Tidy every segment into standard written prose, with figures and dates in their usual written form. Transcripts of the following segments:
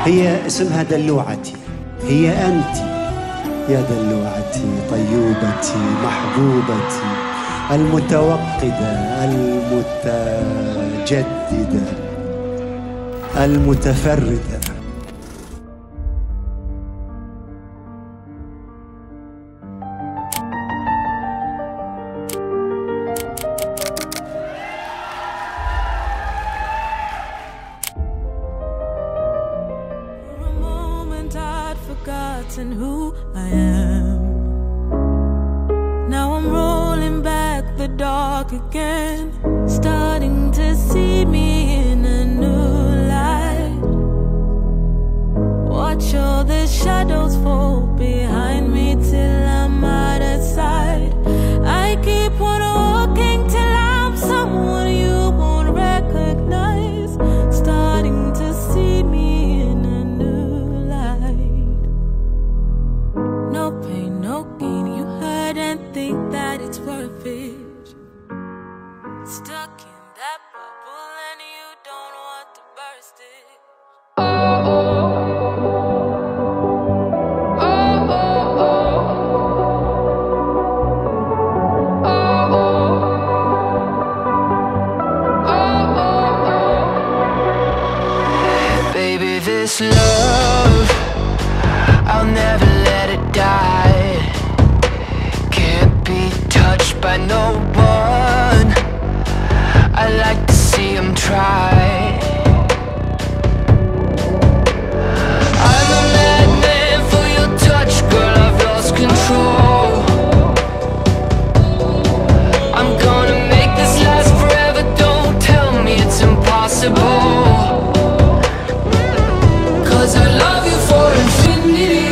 هي اسمها دلوعتي، هي أنت يا دلوعتي، طيوبتي، محبوبتي، المتوقدة، المتجددة، المتفردة. Forgotten who I am. Now I'm rolling back the dark again, starting to see me in a new light. Watch all the shadows fall behind me till I'm out of sight. I keep on walking till I'm someone you won't recognize, starting to see me in a new light. No pain, no gain, you hurt and think that it's worth it. Stuck in that bubble and you don't want to burst it. Baby, this love, I'll never let it die. Can't be touched by no one. I like to see him try. I'm a madman for your touch, girl, I've lost control. I'm gonna make this last forever, don't tell me it's impossible. 'Cause I love you for infinity.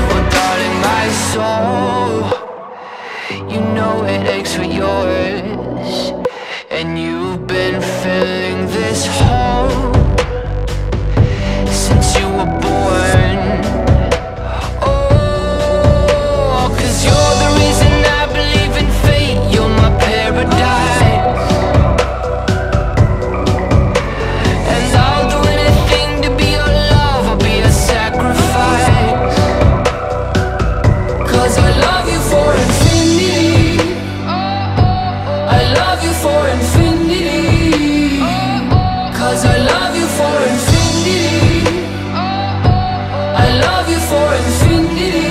Well, darling, my soul, you know it aches for yours, and you've been filling this hole since you were born. Oh, 'cause you're the reason I believe in fate. You're my paradise, and I'll do anything to be your love. I'll be a sacrifice, 'cause I love you for infinity. I love you for infinity. 'Cause I love you for infinity. I love you for infinity.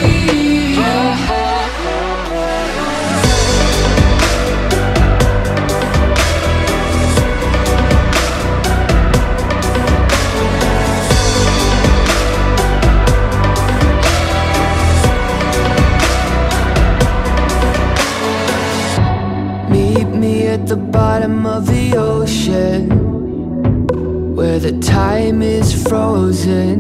Meet me at the bottom of the ocean, where the time is frozen,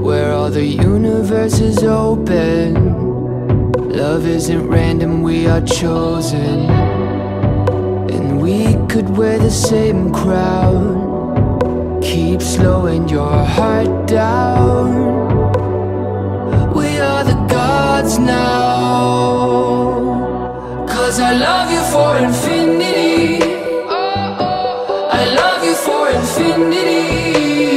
where all the universe is open. Love isn't random, we are chosen, and we could wear the same crown. Keep slowing your heart down. We are the gods now. 'Cause I love you for infinity. I love you for infinity.